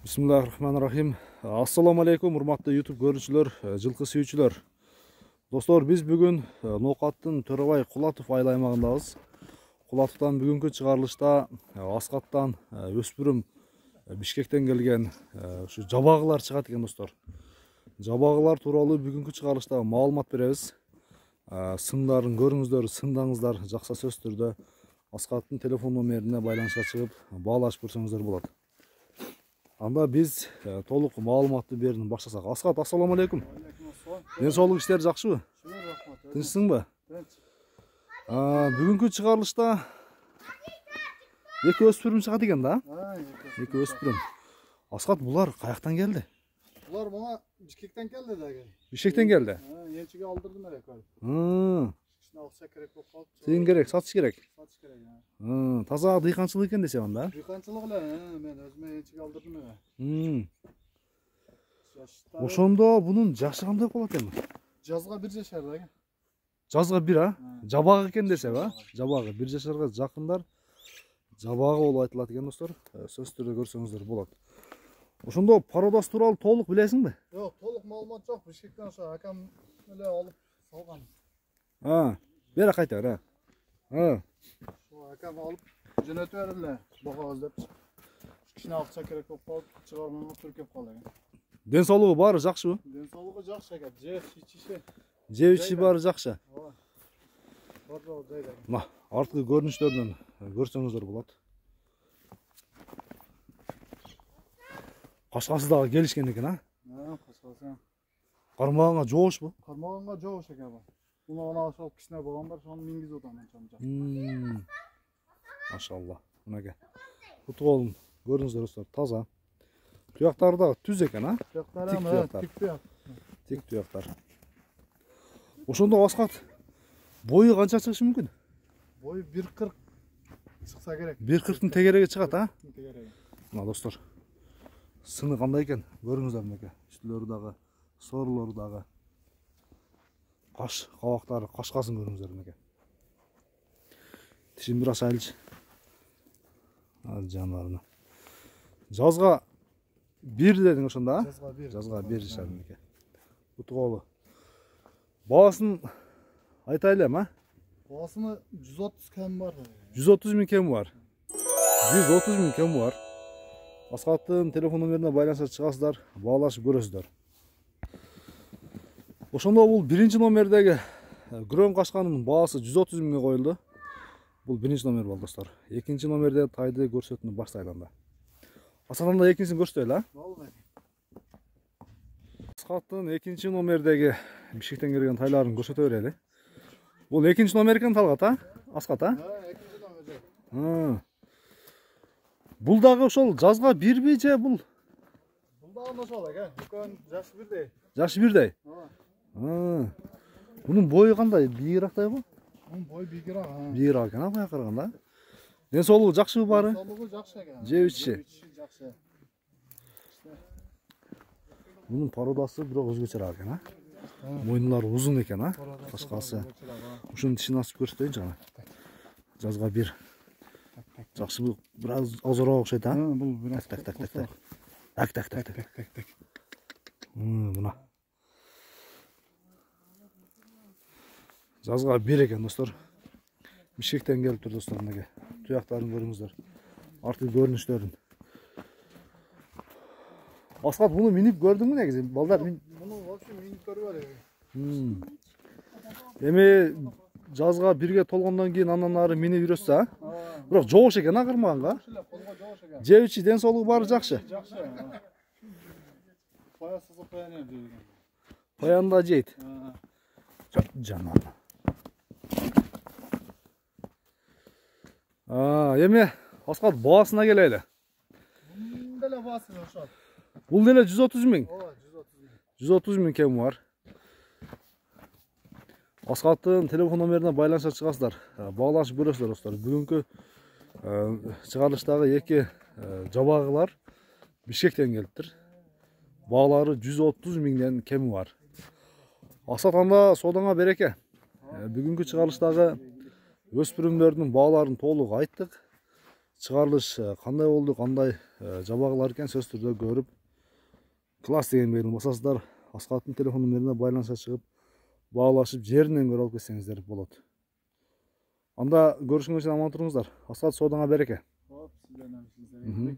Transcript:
Bismillahirrahmanirrahim. Assalamu alaikum, урматтуу YouTube көрүүчүлөр, жылкы сүйүүчүлөр. Достор, биз бүгүн Ноокаттын Төрөбай Кулатов айыл аймагындабыз. Кулатовдон бүгүнкү чыгарылышта Аскаттан өспүрүм Бишкектен келген ушу жабагылар чыгат экен, достор. Жабагылар тууралуу бүгүнкү чыгарылышта маалымат беребиз. Сындарын көрүңүздөр, сындаңыздар, жакса сөз түрдө Аскаттын телефон номерине байланышка чыгып баалашып көрсөңүздөр болот. Анда биз толук маалыматты берүүнү баштасак. Аскат, ассаламу алейкум. Ден соолук иштер жакшыбы? Тынчсыңбы? Бүгүнкү чыгарылышта эки өспүрүм чыгат экен да? Эки өспүрүм. Аскат, булар каяктан келди? Булар мага Бишкектен келди дагы. Бишкектен келди? Энчиге алдырдым эле көл. Акча керек болуп калды. Сен керек, сатыш керек. Сатыш керек. Таза дыйканчылык экен десем анда. Дыйканчылык эле, мен өзүмө энчиге алдырдым эле. Ошондо бунун жашы кандай болот эми? Жазга 1 жашар дагы. Жазга 1, жабагы экен десем, жабагы 1 жашарга жакындар жабагы болуп айтылат экен, достор. Сөз түрдө көрсөңүздөр болот. Ошондо породасы тууралуу толук билесиңби? Жок, толук маалымат жок. Бишкектен ошо акам эле алып салган. Бера кайта, Акам алып жөнөтүп берди эле, бага өздөп. Кичине акча керек болуп калып, чыгармага түркөп калды экен. Ден соолугу баары жакшыбы? Ден соолугу жакшы экен. Жеп ичиши баары жакшы. Бардыгы жайда. Мына арткы көрүнүштөрүнөн көрсөңүздөр болот. Кашкасы дагы келишкен экен, Кашкасы. Кармаганга жоошпу? Кармаганга жоош экен. Буну ана ошол кичине болгон бар, ошону мингизип атам анча. Машалла. Мынакей. Бут колун көрүңүздөр, достор, таза. Туяктары дагы түз экен, Туяктары тик туяк. Тик туяктар. Ошондо Аскат, бою канча чыгышы мүмкүн? Бою 1.40 чыкса керек. 1.40-тын тегереги чыгат, Тегереги. Мына, достор. Сыны кандай экен? Көрүңүздөр мынакей. Үстүлөрү дагы, соорулору дагы. Каш кабактары, кашкасын көрүңүздөр мынакей. Тишин бир аз айлчы. Жандарына. Жазга 1 дедиң ошондо, Жазга 1 жашар мынакей. Буту колу. Баасын айтайлы эми, Баасыны 130 кем бар. 130 000 кеми бар. 130 000 кеми бар. Аскаттын телефон номерине байланышка чыгасыздар, баалашып көрөсүздөр. Ошондо бул биринчи номердеги гром кашканын баасы 130 000 коюлду. Бул биринчи номер болду, достор. Экинчи номерде тайды көрсөтүүнү баштайлы анда. Аскаттан экинчисин көрсөтөлү, Болду. Аскаттын экинчи номердеги Бишкектен келген тайларын көрсөтө берели. Бул экинчи номер экен талгат, Аскат, Экинчи номер. Бул дагы ошол жазга 1би же бул? Бул дагы ошол экен. Экөөнүн жашы бирдей. Жашы бирдей. Бунун бою кандай? Бийирактайбы? Бунун бою бийигирээк. Бийирээк экен, бая караганда. Ден соолугу жакшыбы баары? Соолугу жакшы экен. Жеп ичиши жакшы. Бунун породасы бирок өзгөчөрөөк экен, Мойнулары узун экен, Кашкасы. Ушунун тишин ачып көрсөтөйүнчү ана. Жазга 1. Жакшы, бир аз озороок окшойт, Бул бир аз. Так. Мына. Жазга 1 экен, достор. Бишкектен келиптир, достор, мынакей. Туяктарын көрүңүздөр. Арткы көрүнүштөрүн. Аскат, буну минип көрдүңбү негизи? Балдар Муну вообще минип көрбөдүм. Эми жазга 1ге толгондон кийин андан ары минип жүрөсүз, Бирок жоош экен, кармаганга. Колго жоош экен. Жеп ичи, ден соолугу баары жакшы. Жакшы. Паясыз паянер деген. Паянда жейт. Жанар. Эми Аскат, баасына келели. Бунун деле баасы ошол. Бул деле 130 000. 130 000. 130 000 кеми бар. Аскаттын телефон номерине байланышка чыгасыздар, баалашып көрөсүздөр, достор. Бүгүнкү чыгарылыштагы эки жабагылар Бишкектен келиптир. Баалары 130 000ден кеми бар. Аскат, анда соодаңа береке. Бүгүнкү чыгарылыштагы өспүрүмдөрдүн бааларын толук айттык. чыгарылыш кандай болду, кандай жабагылар экен сөзсүз түрдө көрүп класс деген мейилин басасыздар. Аскаттын телефон номерине байланышка чыгып баалашып жеринен көрүп алып кетсеңиздер болот. Анда көрүшкөнгө чейин аман туруңуздар. Аскат, соодуңа береке. Хоп, сиздерден